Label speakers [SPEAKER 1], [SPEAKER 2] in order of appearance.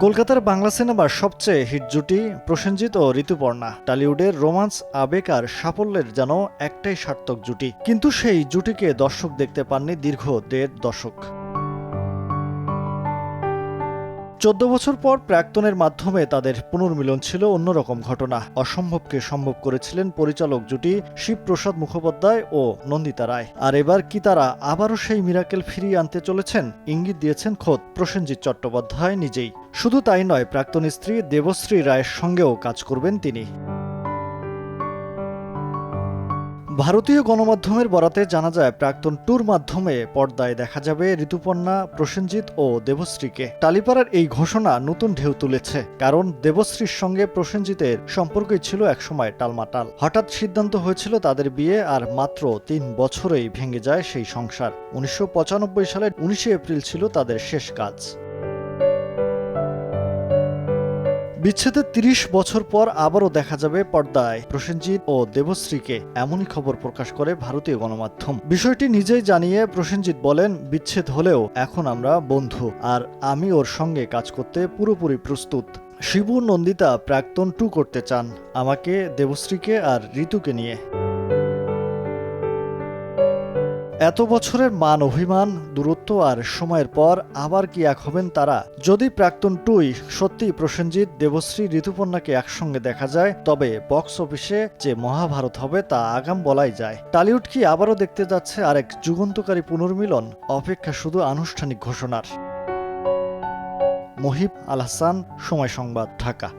[SPEAKER 1] কলকাতার বাংলা সিনেমার সবচেয়ে হিট জুটি প্রসেনজিৎ ও ঋতুপর্ণা। টলিউডের রোমান্স, আবেগ আর সাফল্যের যেন একটাই সার্থক জুটি, কিন্তু সেই জুটিকে দর্শক দেখতে পাননি দীর্ঘ ১.৫ দশক। ১৪ বছর পর প্রাক্তনের মাধ্যমে তাদের পুনর্মিলন ছিল অন্যরকম ঘটনা। অসম্ভবকে সম্ভব করেছিলেন পরিচালক জুটি শিবপ্রসাদ মুখোপাধ্যায় ও নন্দিতা রায়। আর এবার কি তারা আবারও সেই মিরাকেল ফিরিয়ে আনতে চলেছেন? ইঙ্গিত দিয়েছেন খোদ প্রসেনজিৎ চট্টোপাধ্যায় নিজেই। শুধু তাই নয়, প্রাক্তন স্ত্রী দেবশ্রী রায়ের সঙ্গেও কাজ করবেন তিনি। ভারতীয় গণমাধ্যমের বরাতে জানা যায়, প্রাক্তন ট্যুর মাধ্যমে পর্দায় দেখা যাবে ঋতুপর্ণা, প্রসেনজিৎ ও দেবশ্রীকে। টালিপাড়ার এই ঘোষণা নতুন ঢেউ তুলেছে, কারণ দেবশ্রীর সঙ্গে প্রসেনজিতের সম্পর্কই ছিল একসময় টালমাটাল। হঠাৎ সিদ্ধান্ত হয়েছিল তাদের বিয়ে, আর মাত্র ৩ বছরেই ভেঙে যায় সেই সংসার। ১৯৯৫ সালের ১৯ এপ্রিল ছিল তাদের শেষ কাজ। বিচ্ছেদের ৩০ বছর পর আবারও দেখা যাবে পর্দায় প্রসেনজিৎ ও দেবশ্রীকে, এমনই খবর প্রকাশ করে ভারতীয় গণমাধ্যম। বিষয়টি নিজেই জানিয়ে প্রসেনজিৎ বলেন, বিচ্ছেদ হলেও এখন আমরা বন্ধু, আর আমি ওর সঙ্গে কাজ করতে পুরোপুরি প্রস্তুত। শিবু নন্দিতা প্রাক্তন 2 করতে চান, আমাকে, দেবশ্রীকে আর ঋতুকে নিয়ে। এত বছরের মান অভিমান, দূরত্ব আর সময়ের পর আবার কি এক হবেন তারা? যদি প্রাক্তন 2ই সত্যি প্রসেনজিৎ, দেবশ্রী, ঋতুপর্ণাকে একসঙ্গে দেখা যায়, তবে বক্স অফিসে যে মহাভারত হবে তা আগাম বলাই যায়। টলিউড কি আবারও দেখতে যাচ্ছে আরেক যুগান্তকারী পুনর্মিলন? অপেক্ষা শুধু আনুষ্ঠানিক ঘোষণার। মহিব আল হাসান, সময় সংবাদ, ঢাকা।